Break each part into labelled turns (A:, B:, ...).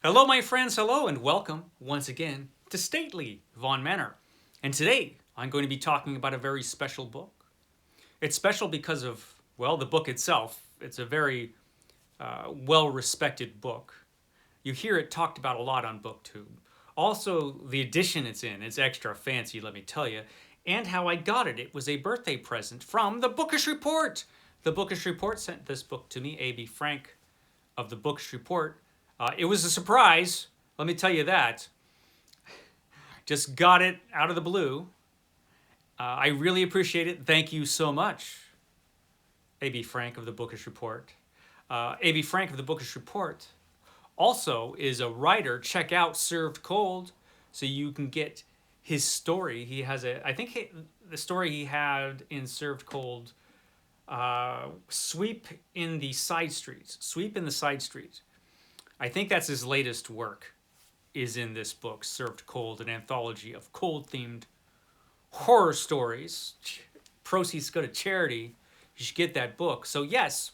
A: Hello, my friends, hello, and welcome once again to Stately Von Manor. And today I'm going to be talking about a very special book. It's special because of, well, the book itself. It's a very well-respected book. You hear it talked about a lot on BookTube. Also, the edition it's in, it's extra fancy, let me tell you. And how I got it. It was a birthday present from the Bookish Report. The Bookish Report sent this book to me, A.B. Frank of the Bookish Report. It was a surprise, let me tell you that. Just got it out of the blue. I really appreciate it. Thank you so much, A.B. Frank of the Bookish Report. A.B. Frank of the Bookish Report also is a writer. Check out Served Cold so you can get his story. He has the story he had in Served Cold, Sweep in the Side Streets. Sweep in the Side Streets. I think that's his latest work, is in this book, Served Cold, an anthology of cold-themed horror stories. Proceeds go to charity. You should get that book. So yes,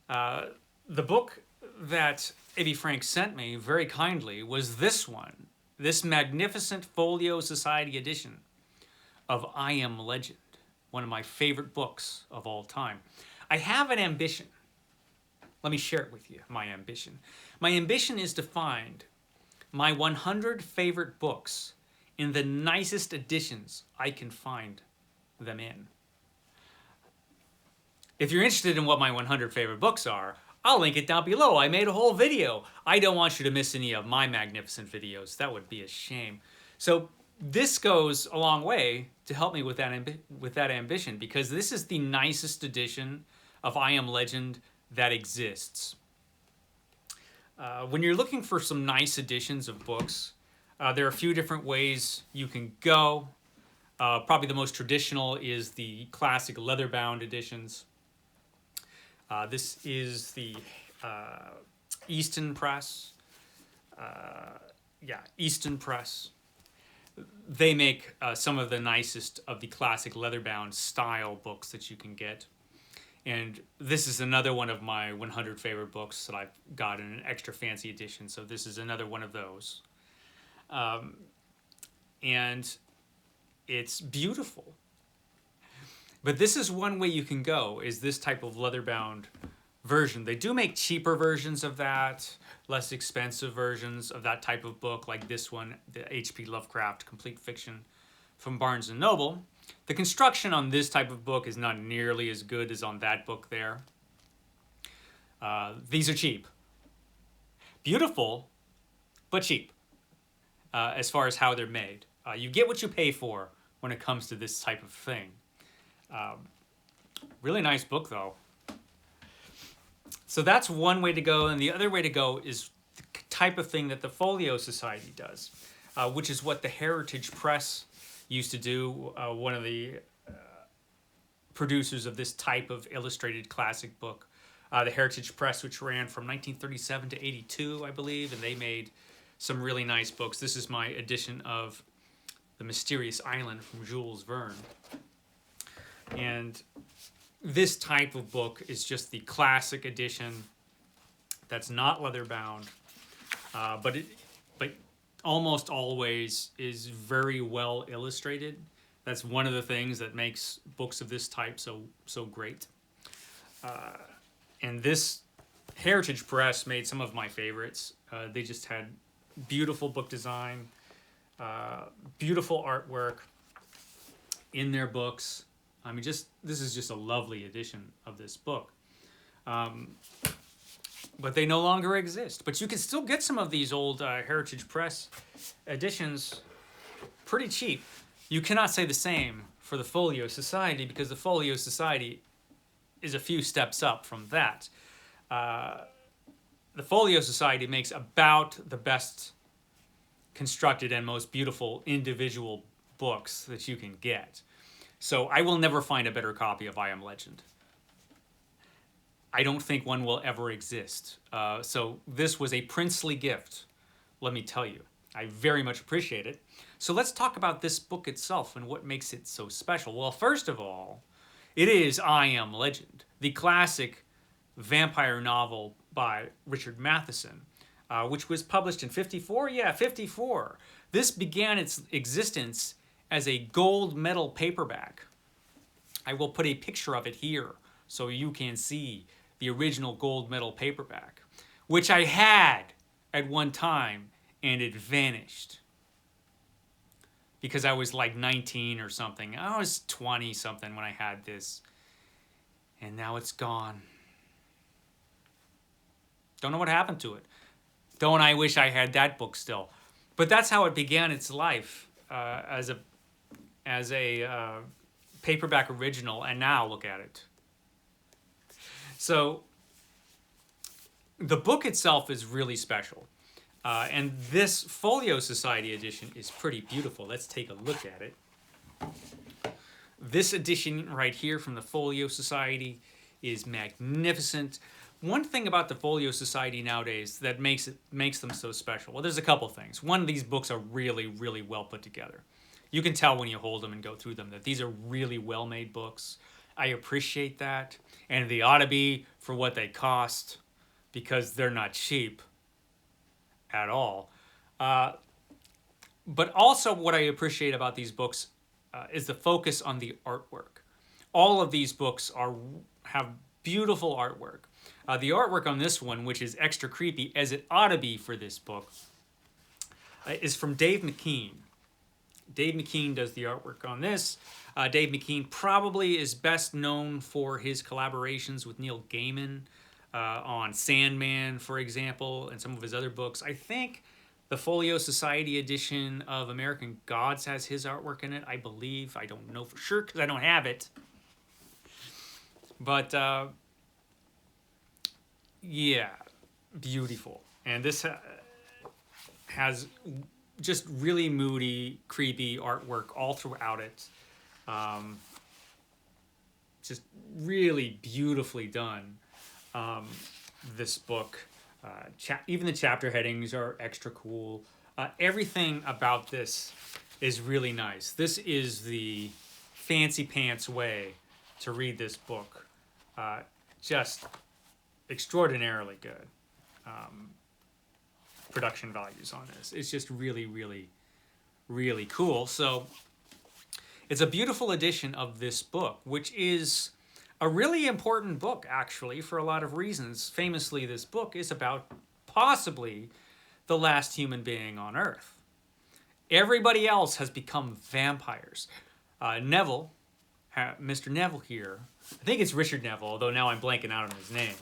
A: the book that A.B. Frank sent me very kindly was this one, this magnificent Folio Society edition of I Am Legend, one of my favorite books of all time. I have an ambition. Let me share it with you, my ambition. My ambition is to find my 100 favorite books in the nicest editions I can find them in. If you're interested in what my 100 favorite books are, I'll link it down below. I made a whole video. I don't want you to miss any of my magnificent videos. That would be a shame. So this goes a long way to help me with that ambition, because this is the nicest edition of I Am Legend that exists. When you're looking for some nice editions of books, there are a few different ways you can go. Probably the most traditional is the classic leather-bound editions. This is the Easton Press. Easton Press. They make some of the nicest of the classic leather-bound style books that you can get. And this is another one of my 100 favorite books that I've got in an extra fancy edition. So this is another one of those. And it's beautiful. But this is one way you can go, is this type of leather-bound version. They do make cheaper versions of that, less expensive versions of that type of book, like this one, the H.P. Lovecraft Complete Fiction from Barnes & Noble. The construction on this type of book is not nearly as good as on that book there. These are cheap. Beautiful, but cheap, as far as how they're made. You get what you pay for when it comes to this type of thing. Really nice book, though. So that's one way to go, and the other way to go is the type of thing that the Folio Society does, which is what the Heritage Press used to do, one of the producers of this type of illustrated classic book. The Heritage Press, which ran from 1937 to 82, I believe, and they made some really nice books. This is my edition of The Mysterious Island from Jules Verne. And this type of book is just the classic edition that's not leather-bound, but almost always is very well illustrated. That's one of the things that makes books of this type so great. And this Heritage Press made some of my favorites. They just had beautiful book design, beautiful artwork in their books. I mean, this is just a lovely edition of this book. But they no longer exist. But you can still get some of these old Heritage Press editions pretty cheap. You cannot say the same for the Folio Society, because the Folio Society is a few steps up from that. The Folio Society makes about the best constructed and most beautiful individual books that you can get. So I will never find a better copy of I Am Legend. I don't think one will ever exist. So this was a princely gift, let me tell you. I very much appreciate it. So let's talk about this book itself and what makes it so special. Well, first of all, it is I Am Legend, the classic vampire novel by Richard Matheson, which was published in 54. Yeah, 54. This began its existence as a gold medal paperback. I will put a picture of it here so you can see the original gold medal paperback, which I had at one time, and it vanished because I was like 19 or something. I was 20 something when I had this, and now it's gone. Don't know what happened to it. Don't I wish I had that book still? But that's how it began its life, as a paperback original, and now look at it. So the book itself is really special, and this Folio Society edition is pretty beautiful. Let's take a look at it. This edition right here from the Folio Society is magnificent. One thing about the Folio Society nowadays that makes them so special, well, there's a couple things. One, these books are really, really well put together. You can tell when you hold them and go through them that these are really well-made books. I appreciate that, and they ought to be for what they cost, because they're not cheap at all. But also what I appreciate about these books is the focus on the artwork. All of these books have beautiful artwork. The artwork on this one, which is extra creepy, as it ought to be for this book, is from Dave McKean. Dave McKean does the artwork on this. Dave McKean probably is best known for his collaborations with Neil Gaiman on Sandman, for example, and some of his other books. I think the Folio Society edition of American Gods has his artwork in it, I believe. I don't know for sure because I don't have it. But, yeah, beautiful. And this has just really moody, creepy artwork all throughout it. Just really beautifully done. This book, even the chapter headings are extra cool. Everything about this is really nice. This is the fancy pants way to read this book. Just extraordinarily good. Production values on this. It's just really, really, really cool. So it's a beautiful edition of this book, which is a really important book, actually, for a lot of reasons. Famously, this book is about possibly the last human being on Earth. Everybody else has become vampires. Neville, Mr. Neville here, I think it's Richard Neville, although now I'm blanking out on his name.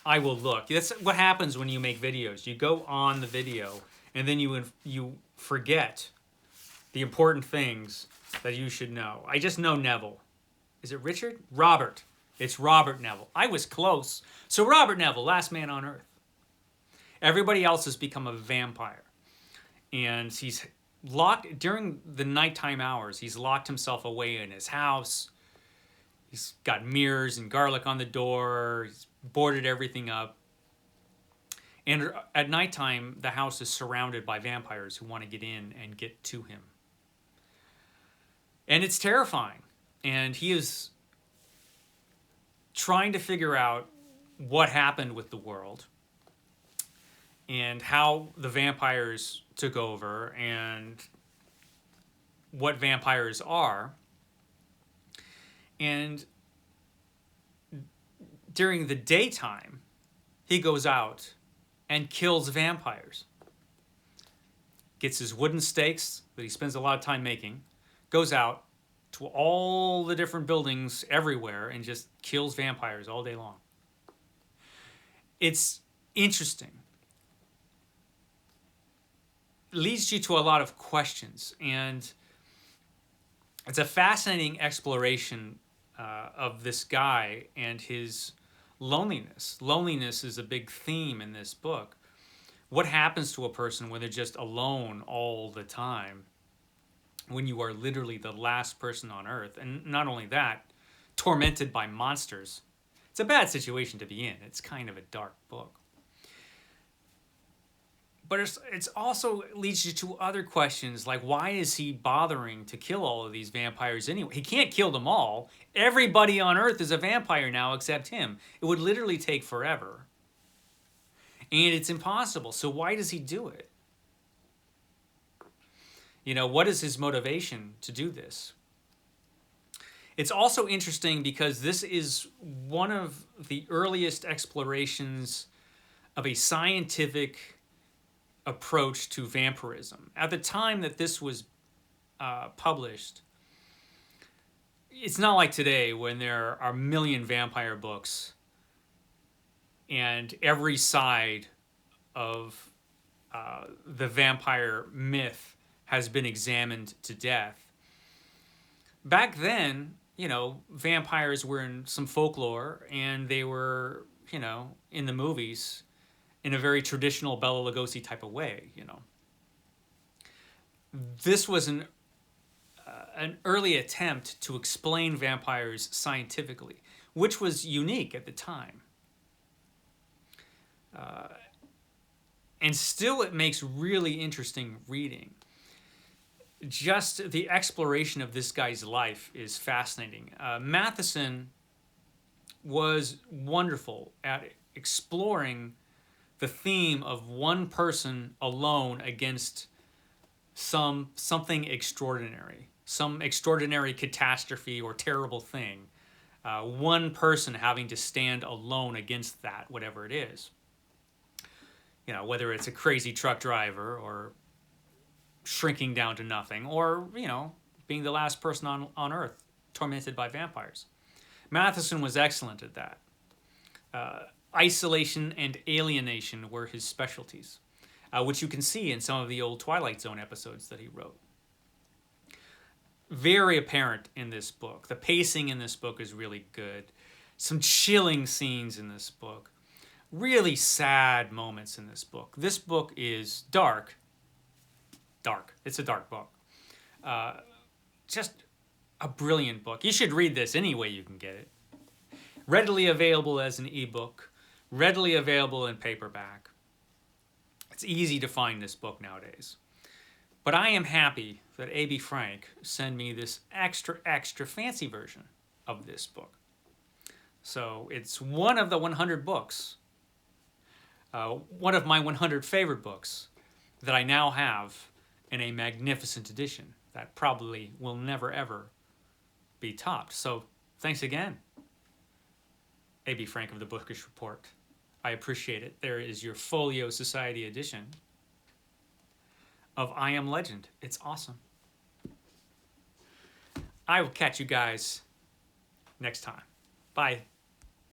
A: I will look. That's what happens when you make videos. You go on the video, and then you forget the important things that you should know. I just know Neville. Is it Richard? Robert. It's Robert Neville. I was close. So Robert Neville, last man on Earth. Everybody else has become a vampire. And he's locked, during the nighttime hours, he's locked himself away in his house. He's got mirrors and garlic on the door. He's boarded everything up. And at nighttime, the house is surrounded by vampires who want to get in and get to him. And it's terrifying. And he is trying to figure out what happened with the world and how the vampires took over and what vampires are. And during the daytime, he goes out and kills vampires. Gets his wooden stakes that he spends a lot of time making, goes out to all the different buildings everywhere and just kills vampires all day long. It's interesting. It leads you to a lot of questions, and it's a fascinating exploration of this guy and his loneliness. Loneliness is a big theme in this book. What happens to a person when they're just alone all the time? When you are literally the last person on Earth, and not only that, tormented by monsters. It's a bad situation to be in. It's kind of a dark book. But it's also leads you to other questions like, why is he bothering to kill all of these vampires anyway? He can't kill them all. Everybody on Earth is a vampire now except him. It would literally take forever. And it's impossible. So why does he do it? What is his motivation to do this? It's also interesting because this is one of the earliest explorations of a scientific approach to vampirism. At the time that this was published, it's not like today when there are a million vampire books and every side of the vampire myth has been examined to death. Back then, vampires were in some folklore and they were, in the movies in a very traditional Bela Lugosi type of way, This was an early attempt to explain vampires scientifically, which was unique at the time. And still it makes really interesting reading. Just the exploration of this guy's life is fascinating. Matheson was wonderful at exploring the theme of one person alone against something extraordinary, some extraordinary catastrophe or terrible thing. One person having to stand alone against that, whatever it is. Whether it's a crazy truck driver or shrinking down to nothing, or, being the last person on Earth tormented by vampires. Matheson was excellent at that. Isolation and alienation were his specialties, which you can see in some of the old Twilight Zone episodes that he wrote. Very apparent in this book. The pacing in this book is really good. Some chilling scenes in this book. Really sad moments in this book. This book is dark. It's a dark book. Just a brilliant book. You should read this any way you can get it. Readily available as an ebook. Readily available in paperback. It's easy to find this book nowadays. But I am happy that A.B. Frank sent me this extra fancy version of this book. So it's one of the 100 books. One of my 100 favorite books that I now have in a magnificent edition that probably will never, ever be topped. So thanks again, A.B. Frank of the Bookish Report. I appreciate it. There is your Folio Society edition of I Am Legend. It's awesome. I will catch you guys next time. Bye.